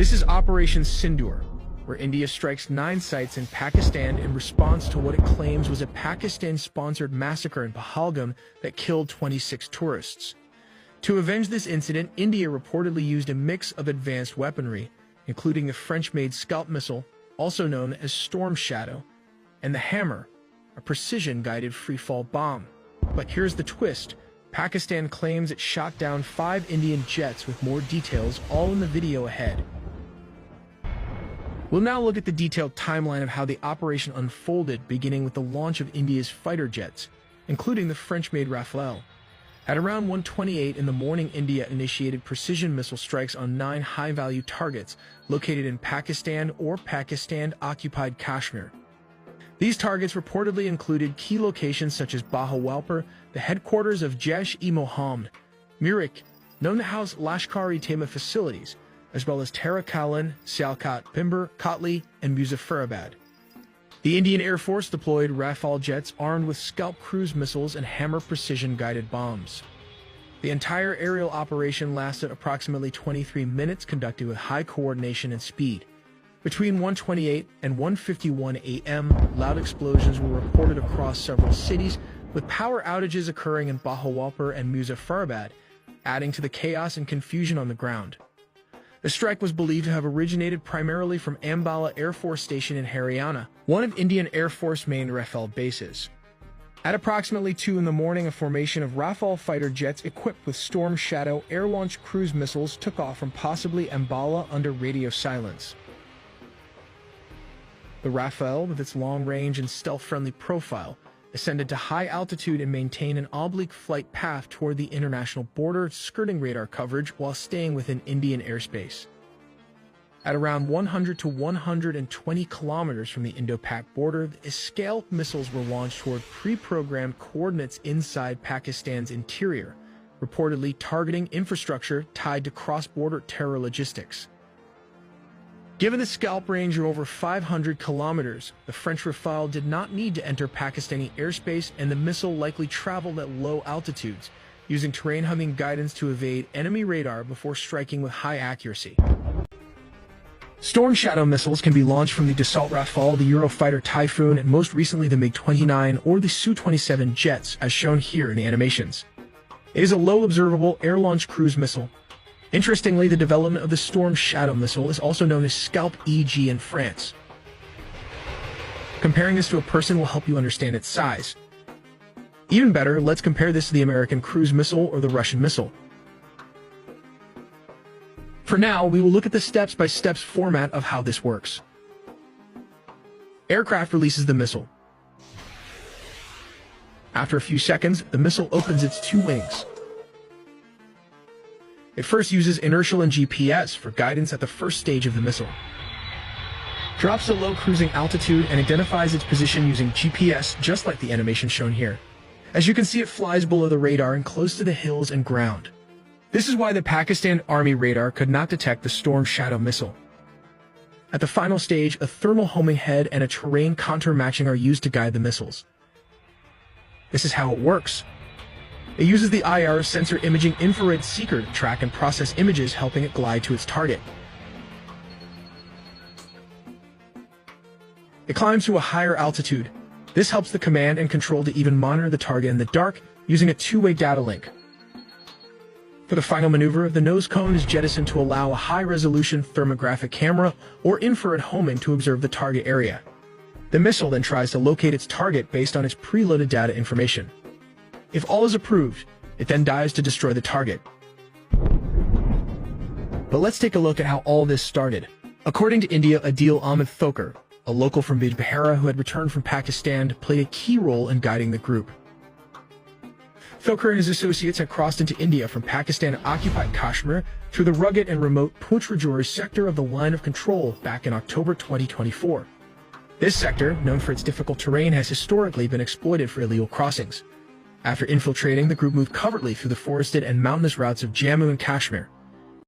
This is Operation Sindoor, where India strikes 9 sites in Pakistan in response to what it claims was a Pakistan-sponsored massacre in Pahalgam that killed 26 tourists. To avenge this incident, India reportedly used a mix of advanced weaponry, including the French-made Scalp missile, also known as Storm Shadow, and the Hammer, a precision-guided free-fall bomb. But here's the twist. Pakistan claims it shot down 5 Indian jets, with more details all in the video ahead. We'll now look at the detailed timeline of how the operation unfolded, beginning with the launch of India's fighter jets, including the French-made Rafale. At around 1:28 in the morning, India initiated precision missile strikes on 9 high-value targets located in Pakistan or Pakistan-occupied Kashmir. These targets reportedly included key locations such as Bahawalpur, the headquarters of Jaish-e-Mohammed, Mirik, known to house Lashkar-e-Taiba facilities, as well as Tarakalin, Sialkot, Bhimber, Kotli, and Muzaffarabad. The Indian Air Force deployed Rafale jets armed with Scalp cruise missiles and Hammer precision-guided bombs. The entire aerial operation lasted approximately 23 minutes, conducted with high coordination and speed. Between 1:28 and 1:51 a.m., loud explosions were reported across several cities, with power outages occurring in Bahawalpur and Muzaffarabad, adding to the chaos and confusion on the ground. The strike was believed to have originated primarily from Ambala Air Force Station in Haryana, one of Indian Air Force main Rafale bases. At approximately 2 in the morning, a formation of Rafale fighter jets equipped with Storm Shadow air-launched cruise missiles took off from possibly Ambala under radio silence. The Rafale, with its long-range and stealth-friendly profile, ascended to high altitude and maintained an oblique flight path toward the international border, skirting radar coverage while staying within Indian airspace. At around 100 to 120 kilometers from the Indo-Pak border, the Scalp missiles were launched toward pre-programmed coordinates inside Pakistan's interior, reportedly targeting infrastructure tied to cross-border terror logistics. Given the Scalp range of over 500 kilometers, the French Rafale did not need to enter Pakistani airspace, and the missile likely traveled at low altitudes, using terrain humming guidance to evade enemy radar before striking with high accuracy. Storm Shadow missiles can be launched from the Dassault Rafale, the Eurofighter Typhoon, and most recently the MiG-29 or the Su-27 jets, as shown here in the animations. It is a low-observable air-launched cruise missile. Interestingly, the development of the Storm Shadow missile is also known as Scalp EG in France. Comparing this to a person will help you understand its size. Even better, let's compare this to the American cruise missile or the Russian missile. For now, we will look at the step-by-step format of how this works. Aircraft releases the missile. After a few seconds, the missile opens its 2 wings. It first uses inertial and GPS for guidance at the first stage of the missile. Drops to low cruising altitude and identifies its position using GPS, just like the animation shown here. As you can see, it flies below the radar and close to the hills and ground. This is why the Pakistan Army radar could not detect the Storm Shadow missile. At the final stage, a thermal homing head and a terrain contour matching are used to guide the missiles. This is how it works. It uses the IR sensor imaging infrared seeker to track and process images, helping it glide to its target. It climbs to a higher altitude. This helps the command and control to even monitor the target in the dark using a 2-way data link. For the final maneuver, the nose cone is jettisoned to allow a high-resolution thermographic camera or infrared homing to observe the target area. The missile then tries to locate its target based on its preloaded data information. If all is approved, it then dives to destroy the target. But let's take a look at how all this started. According to India, Adil Ahmed Thoker, a local from Bijbehara who had returned from Pakistan, played a key role in guiding the group. Thoker and his associates had crossed into India from Pakistan-occupied Kashmir through the rugged and remote Poonch Rajouri sector of the line of control back in October 2024. This sector, known for its difficult terrain, has historically been exploited for illegal crossings. After infiltrating, the group moved covertly through the forested and mountainous routes of Jammu and Kashmir.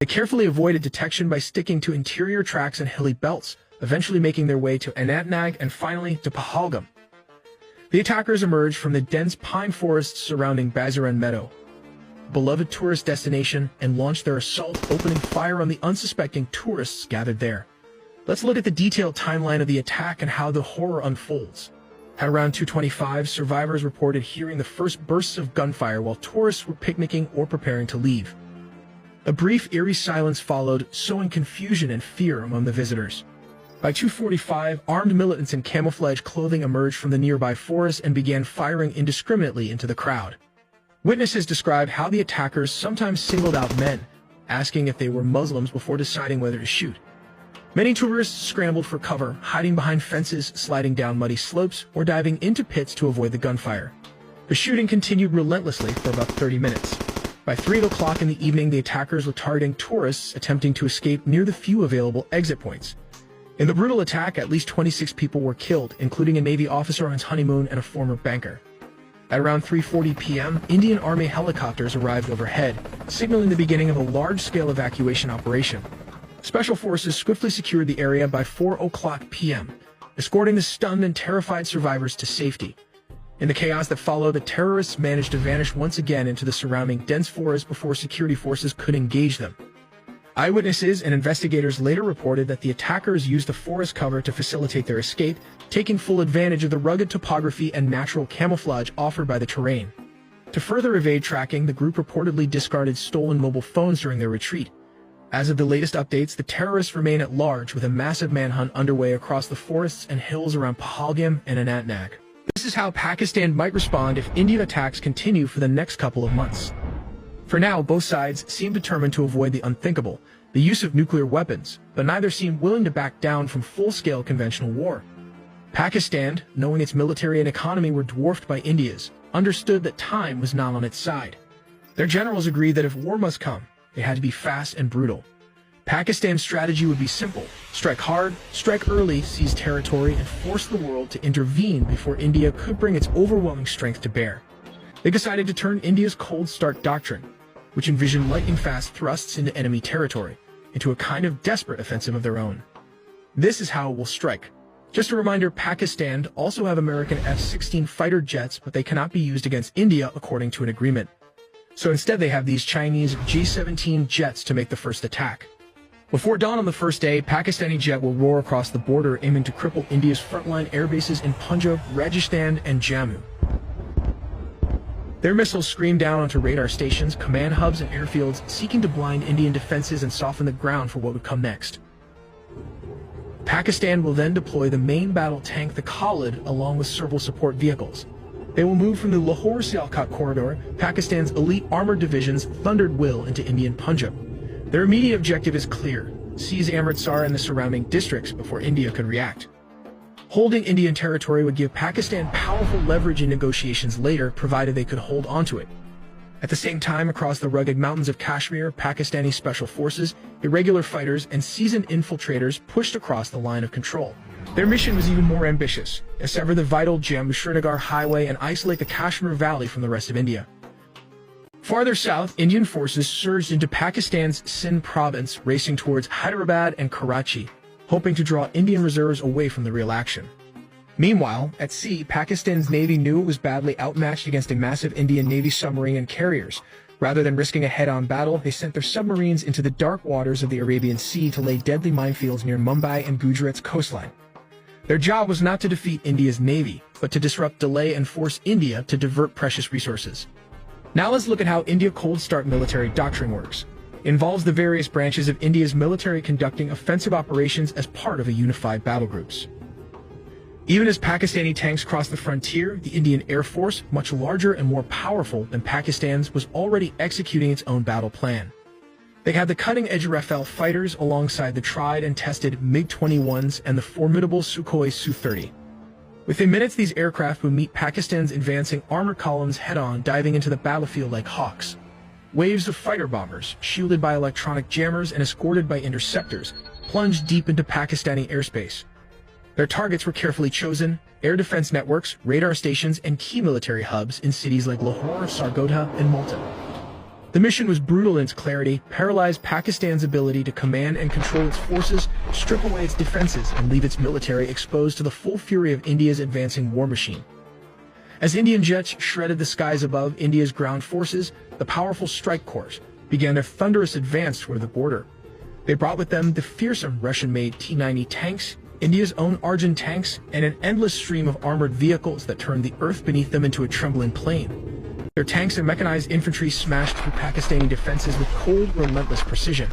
They carefully avoided detection by sticking to interior tracks and hilly belts, eventually making their way to Anantnag and finally to Pahalgam. The attackers emerged from the dense pine forests surrounding Bazaran Meadow. beloved tourist destination, and launched their assault, opening fire on the unsuspecting tourists gathered there. Let's look at the detailed timeline of the attack and how the horror unfolds. At around 2:25, survivors reported hearing the first bursts of gunfire while tourists were picnicking or preparing to leave. A brief, eerie silence followed, sowing confusion and fear among the visitors. By 2:45, armed militants in camouflage clothing emerged from the nearby forest and began firing indiscriminately into the crowd. Witnesses describe how the attackers sometimes singled out men, asking if they were Muslims before deciding whether to shoot. Many tourists scrambled for cover, hiding behind fences, sliding down muddy slopes, or diving into pits to avoid the gunfire. The shooting continued relentlessly for about 30 minutes. By 3 o'clock in the evening, the attackers were targeting tourists attempting to escape near the few available exit points. In the brutal attack, at least 26 people were killed, including a Navy officer on his honeymoon and a former banker. At around 3:40 p.m., Indian Army helicopters arrived overhead, signaling the beginning of a large-scale evacuation operation. Special forces swiftly secured the area by 4 o'clock p.m., escorting the stunned and terrified survivors to safety. In the chaos that followed, the terrorists managed to vanish once again into the surrounding dense forest before security forces could engage them. Eyewitnesses and investigators later reported that the attackers used the forest cover to facilitate their escape, taking full advantage of the rugged topography and natural camouflage offered by the terrain. To further evade tracking, the group reportedly discarded stolen mobile phones during their retreat. As of the latest updates, the terrorists remain at large, with a massive manhunt underway across the forests and hills around Pahalgam and Anantnag. This is how Pakistan might respond if Indian attacks continue for the next couple of months. For now, both sides seem determined to avoid the unthinkable, the use of nuclear weapons, but neither seem willing to back down from full-scale conventional war. Pakistan, knowing its military and economy were dwarfed by India's, understood that time was not on its side. Their generals agreed that if war must come, it had to be fast and brutal. Pakistan's strategy would be simple: strike hard, strike early, seize territory, and force the world to intervene before India could bring its overwhelming strength to bear. They decided to turn India's cold start doctrine, which envisioned lightning-fast thrusts into enemy territory, into a kind of desperate offensive of their own. This is how it will strike. Just a reminder, Pakistan also have American F-16 fighter jets, but they cannot be used against India according to an agreement. So instead they have these Chinese J-17 jets to make the first attack. Before dawn on the first day, Pakistani jet will roar across the border, aiming to cripple India's frontline air bases in Punjab, Rajasthan, and Jammu. Their missiles scream down onto radar stations, command hubs, and airfields, seeking to blind Indian defenses and soften the ground for what would come next. Pakistan will then deploy the main battle tank, the Khalid, along with several support vehicles. They will move from the Lahore-Sialkot corridor, Pakistan's elite armored division's thundered will, into Indian Punjab. Their immediate objective is clear: seize Amritsar and the surrounding districts before India could react. Holding Indian territory would give Pakistan powerful leverage in negotiations later, provided they could hold onto it. At the same time, across the rugged mountains of Kashmir, Pakistani special forces, irregular fighters, and seasoned infiltrators pushed across the line of control. Their mission was even more ambitious: sever the vital Jammu-Srinagar highway and isolate the Kashmir Valley from the rest of India. Farther south, Indian forces surged into Pakistan's Sindh province, racing towards Hyderabad and Karachi, hoping to draw Indian reserves away from the real action. Meanwhile, at sea, Pakistan's Navy knew it was badly outmatched against a massive Indian Navy submarine and carriers. Rather than risking a head-on battle, they sent their submarines into the dark waters of the Arabian Sea to lay deadly minefields near Mumbai and Gujarat's coastline. Their job was not to defeat India's Navy, but to disrupt, delay, and force India to divert precious resources. Now let's look at how India Cold Start military doctrine works. It involves the various branches of India's military conducting offensive operations as part of a unified battle groups. Even as Pakistani tanks crossed the frontier, the Indian Air Force, much larger and more powerful than Pakistan's, was already executing its own battle plan. They had the cutting-edge Rafale fighters alongside the tried and tested MiG-21s and the formidable Sukhoi Su-30. Within minutes, these aircraft would meet Pakistan's advancing armored columns head-on, diving into the battlefield like hawks. Waves of fighter bombers, shielded by electronic jammers and escorted by interceptors, plunged deep into Pakistani airspace. Their targets were carefully chosen: air defense networks, radar stations, and key military hubs in cities like Lahore, Sargodha, and Multan. The mission was brutal in its clarity: paralyze Pakistan's ability to command and control its forces, strip away its defenses, and leave its military exposed to the full fury of India's advancing war machine. As Indian jets shredded the skies above India's ground forces, the powerful strike corps began their thunderous advance toward the border. They brought with them the fearsome Russian-made T-90 tanks, India's own Arjun tanks, and an endless stream of armored vehicles that turned the earth beneath them into a trembling plain. Their tanks and mechanized infantry smashed through Pakistani defenses with cold, relentless precision.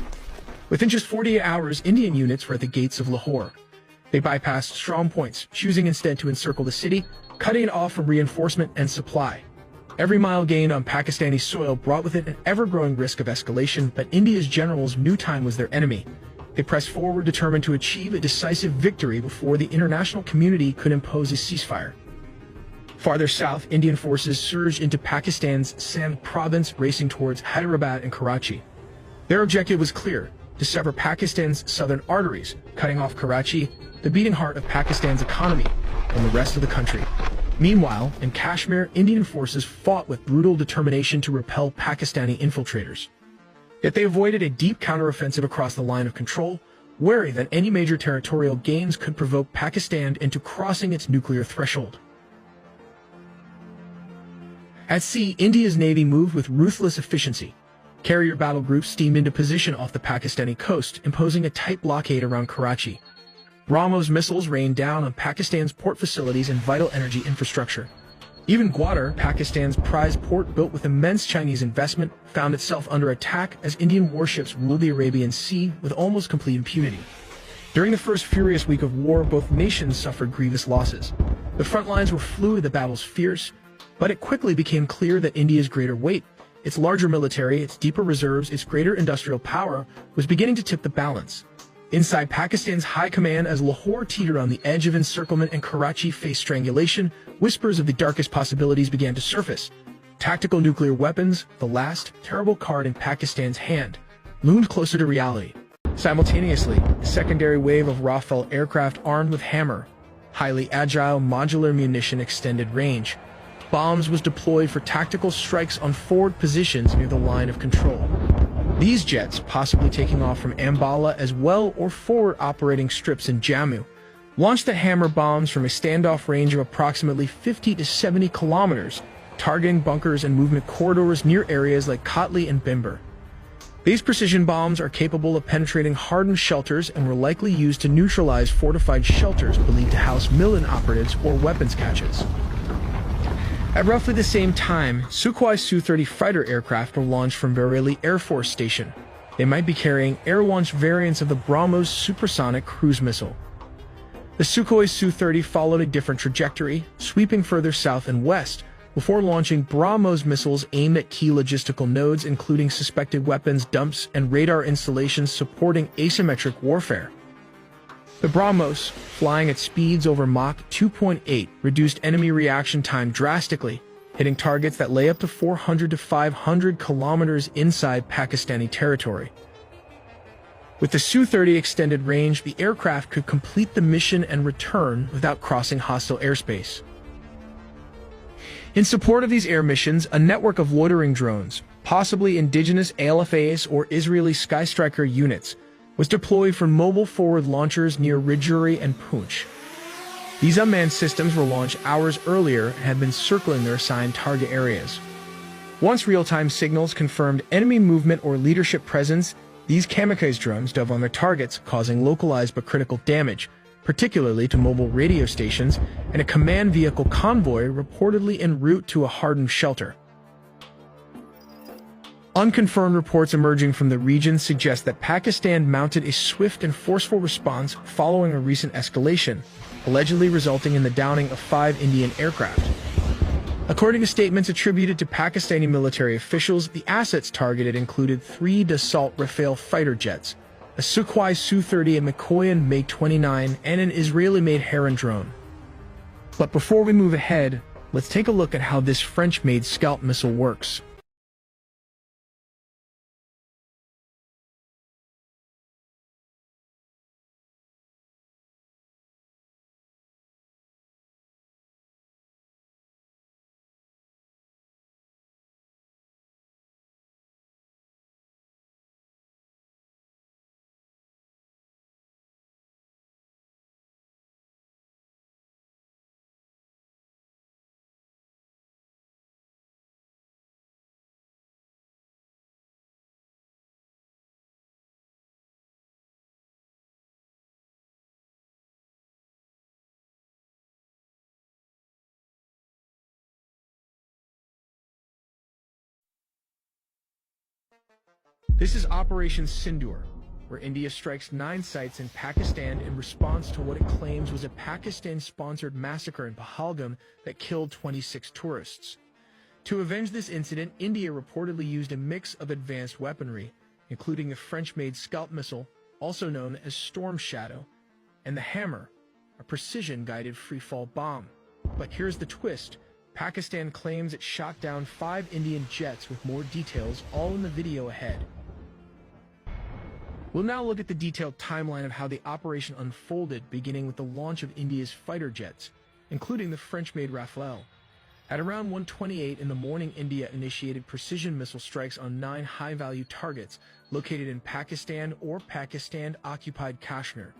Within just 48 hours, Indian units were at the gates of Lahore. They bypassed strong points, choosing instead to encircle the city, cutting it off from reinforcement and supply. Every mile gained on Pakistani soil brought with it an ever-growing risk of escalation, but India's generals knew time was their enemy. They pressed forward, determined to achieve a decisive victory before the international community could impose a ceasefire. Farther south, Indian forces surged into Pakistan's Sindh province, racing towards Hyderabad and Karachi. Their objective was clear: to sever Pakistan's southern arteries, cutting off Karachi, the beating heart of Pakistan's economy, from the rest of the country. Meanwhile, in Kashmir, Indian forces fought with brutal determination to repel Pakistani infiltrators. Yet they avoided a deep counteroffensive across the line of control, wary that any major territorial gains could provoke Pakistan into crossing its nuclear threshold. At sea, India's navy moved with ruthless efficiency. Carrier battle groups steamed into position off the Pakistani coast, imposing a tight blockade around Karachi. BrahMos missiles rained down on Pakistan's port facilities and vital energy infrastructure. Even Gwadar, Pakistan's prized port built with immense Chinese investment, found itself under attack as Indian warships ruled the Arabian Sea with almost complete impunity. During the first furious week of war, both nations suffered grievous losses. The front lines were fluid, the battles fierce, but it quickly became clear that India's greater weight, its larger military, its deeper reserves, its greater industrial power, was beginning to tip the balance. Inside Pakistan's high command, as Lahore teetered on the edge of encirclement and Karachi faced strangulation, whispers of the darkest possibilities began to surface. Tactical nuclear weapons, the last terrible card in Pakistan's hand, loomed closer to reality. Simultaneously, a secondary wave of Rafale aircraft armed with Hammer, highly agile modular munition extended range, bombs was deployed for tactical strikes on forward positions near the line of control. These jets, possibly taking off from Ambala as well or forward operating strips in Jammu, launched the Hammer bombs from a standoff range of approximately 50 to 70 kilometers, targeting bunkers and movement corridors near areas like Kotli and Bimber. These precision bombs are capable of penetrating hardened shelters and were likely used to neutralize fortified shelters believed to house militant operatives or weapons caches. At roughly the same time, Sukhoi Su-30 fighter aircraft were launched from Bareilly Air Force Station. They might be carrying air-launched variants of the BrahMos supersonic cruise missile. The Sukhoi Su-30 followed a different trajectory, sweeping further south and west, before launching BrahMos missiles aimed at key logistical nodes, including suspected weapons dumps and radar installations supporting asymmetric warfare. The BrahMos, flying at speeds over Mach 2.8, reduced enemy reaction time drastically, hitting targets that lay up to 400 to 500 kilometers inside Pakistani territory. With the Su-30 extended range, the aircraft could complete the mission and return without crossing hostile airspace. In support of these air missions, a network of loitering drones, possibly indigenous ALFAs or Israeli Skystriker units, was deployed from mobile forward launchers near Rajouri and Poonch. These unmanned systems were launched hours earlier and had been circling their assigned target areas. Once real-time signals confirmed enemy movement or leadership presence, these kamikaze drones dove on their targets, causing localized but critical damage, particularly to mobile radio stations and a command vehicle convoy reportedly en route to a hardened shelter. Unconfirmed reports emerging from the region suggest that Pakistan mounted a swift and forceful response following a recent escalation, allegedly resulting in the downing of 5 Indian aircraft. According to statements attributed to Pakistani military officials, the assets targeted included 3 Dassault Rafale fighter jets, a Sukhoi Su-30, a Mikoyan MiG-29, and an Israeli-made Heron drone. But before we move ahead, let's take a look at how this French-made Scalp missile works. This is Operation Sindoor, where India strikes 9 sites in Pakistan in response to what it claims was a Pakistan-sponsored massacre in Pahalgam that killed 26 tourists. To avenge this incident, India reportedly used a mix of advanced weaponry, including the French-made Scalp missile, also known as Storm Shadow, and the Hammer, a precision-guided free-fall bomb. But here's the twist. Pakistan claims it shot down 5 Indian jets, with more details all in the video ahead. We'll now look at the detailed timeline of how the operation unfolded, beginning with the launch of India's fighter jets, including the French-made Rafale. At around 1:28 in the morning, India initiated precision missile strikes on 9 high-value targets located in Pakistan or Pakistan-occupied Kashmir.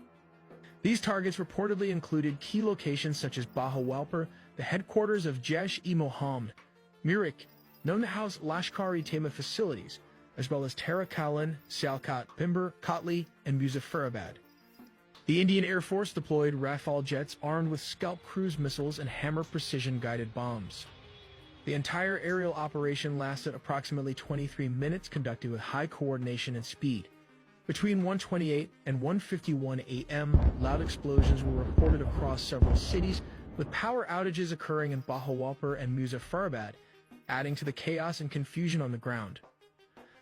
These targets reportedly included key locations such as Bahawalpur, the headquarters of Jaish-e-Mohammed, Mirik, known to house Lashkar-e-Taiba facilities, as well as Tarakalin, Sialkot, Bimber, Kotli, and Muzaffarabad. The Indian Air Force deployed Rafale jets armed with Scalp cruise missiles and Hammer precision-guided bombs. The entire aerial operation lasted approximately 23 minutes, conducted with high coordination and speed. Between 1:28 and 1:51 a.m., loud explosions were reported across several cities, with power outages occurring in Bahawalpur and Muzaffarabad, adding to the chaos and confusion on the ground.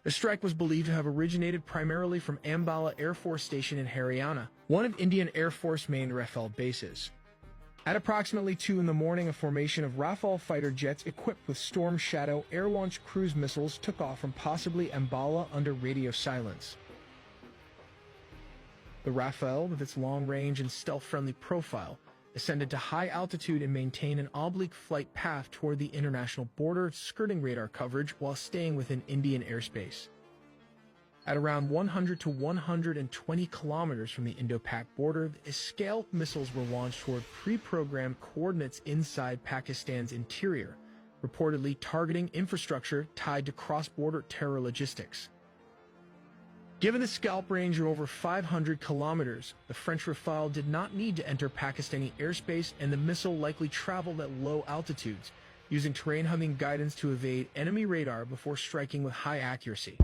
The strike was believed to have originated primarily from Ambala Air Force Station in Haryana, one of Indian Air Force main Rafale bases. At approximately 2 in the morning, a formation of Rafale fighter jets equipped with Storm Shadow air-launched cruise missiles took off from possibly Ambala under radio silence. The Rafale, with its long-range and stealth-friendly profile, ascended to high altitude and maintained an oblique flight path toward the international border, skirting radar coverage while staying within Indian airspace. At around 100 to 120 kilometers from the Indo-Pak border, the Scalp missiles were launched toward pre-programmed coordinates inside Pakistan's interior, reportedly targeting infrastructure tied to cross-border terror logistics. Given the Scalp range of over 500 kilometers, the French Rafale did not need to enter Pakistani airspace, and the missile likely traveled at low altitudes, using terrain humming guidance to evade enemy radar before striking with high accuracy.